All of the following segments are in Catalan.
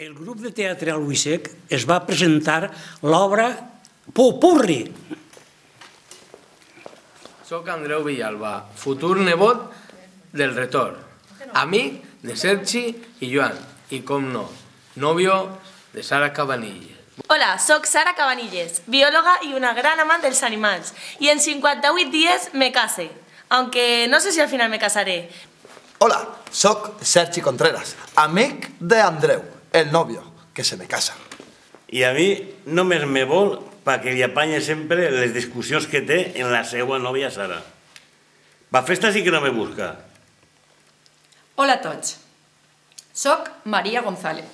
el grup de teatre Albuixec es va presentar l'obra Popurri. Soc Andreu Villalba, futur nebot del Retor, amic de Sergi i Joan, i com no, novio de Sara Cabanilles. Hola, soc Sara Cabanilles, bióloga y una gran amante de los animales, y en 58 días me case, aunque no sé si al final me casaré. Hola, soc Sergi Contreras, amic de Andreu, el novio, que se me casa. I a mi només me vol perquè li apanya sempre les discussions que té en la seva nòvia Sara. Va festa sí que no me busca. Hola a tots, soc María González.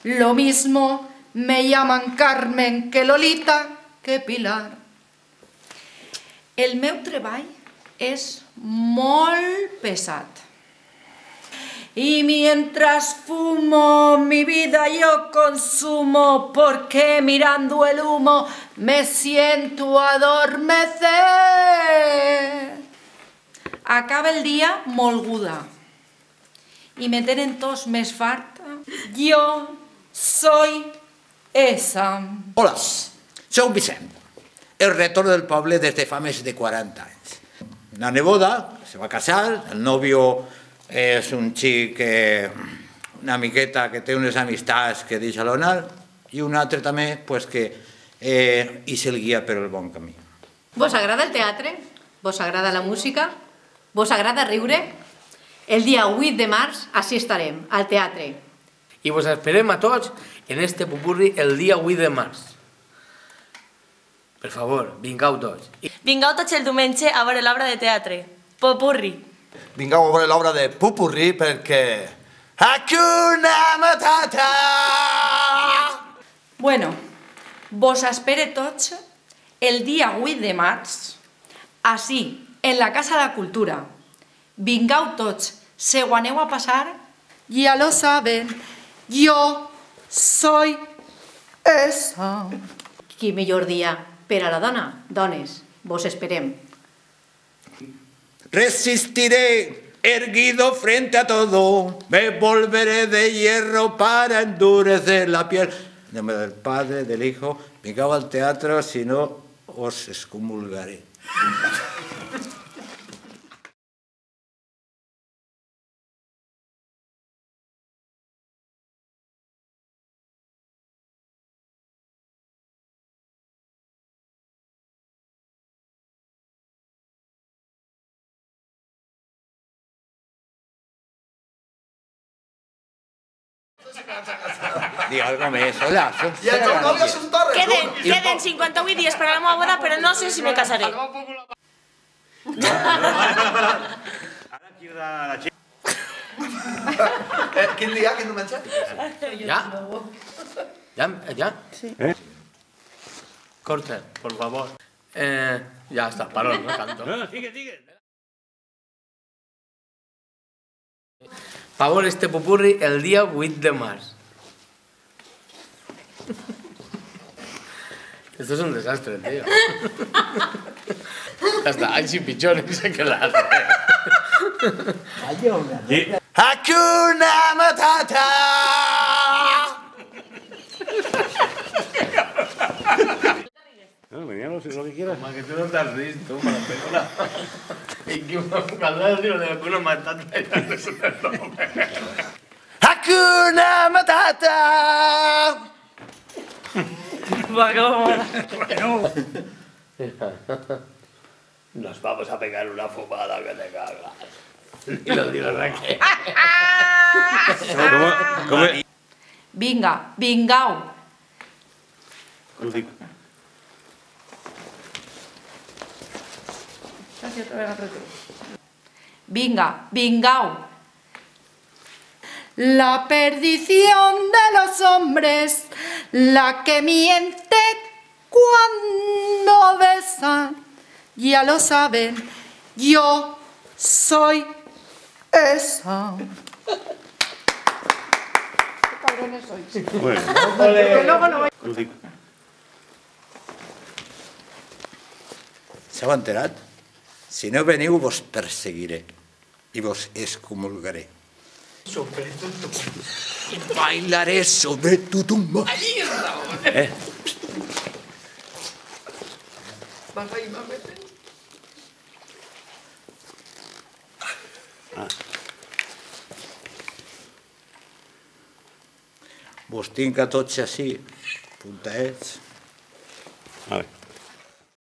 Lo mismo me llaman Carmen que Lolita que Pilar. El meu treball és molt pesat. Y mientras fumo mi vida yo consumo, porque mirando el humo me siento adormecer. Acaba el dia molguda y me tenen tots més farta. Yo soy esa. Hola, soc Vicent, el retor del poble des de fa més de 40 anys. Una neboda se va casar, el novio és un xic, una miqueta que té unes amistats que deixa l'onar, i un altre també que i se'l guia per el bon camí. Vos agrada el teatre? Vos agrada la música? Vos agrada riure? El dia 8 de març així estarem, al teatre. I vos esperem a tots en este popurri el dia 8 de març. Per favor, vingau tots. Vingau tots el diumenge a veure l'obra de teatre, Popurri. Vingueu a veure l'obra de Popurri perquè... Hakuna Matata! Bueno, vos espere tots el dia 8 de març, així, en la Casa de la Cultura. Vingau tots, se ho aneu a passar, ya lo saben, yo soy esa. Quin millor dia per a la dona? Dones, vos esperem. Resistiré erguido frente a todo, me volveré de hierro para endurecer la piel. En nombre del Padre, del Hijo, vengau al teatro, si no os excomulgaré. Digue algo més. Hola, soc I el teu nòvio és un torre. Queden 58 dies per a la meva boda, però no sé si me casaré. Ara queda la xica. Quin dia, quin diumenge? Ja? Ja? Sí. Corta, por favor. Ya está, parón, no canto. No, sigue. Favor este popurri el dia 8 de març. Esto es un desastre, tío. Hasta hay sin pichones que la hace. Hakuna Matata! No, venía lo que quieras. Más que tú no te has visto, para la película. Y que cuando has dicho de Hakuna Matata ya no es un nombre. Hakuna Matata! Bueno. Nos vamos a pegar una fumada que te cagas. Y lo digo Raquel. ¿Cómo? Vinga, vingau. Vinga, vingau. La perdición de los hombres, la que miente cuando besan, ya lo saben, yo soy esa. ¿Qué cabrones sois? Bueno. Que luego no voy. S'heu enterat? Si no veniu, vos perseguiré i vos excomulgaré. Bailaré sobre tu tumba. Vos tinc a tots així, puntets. A veure.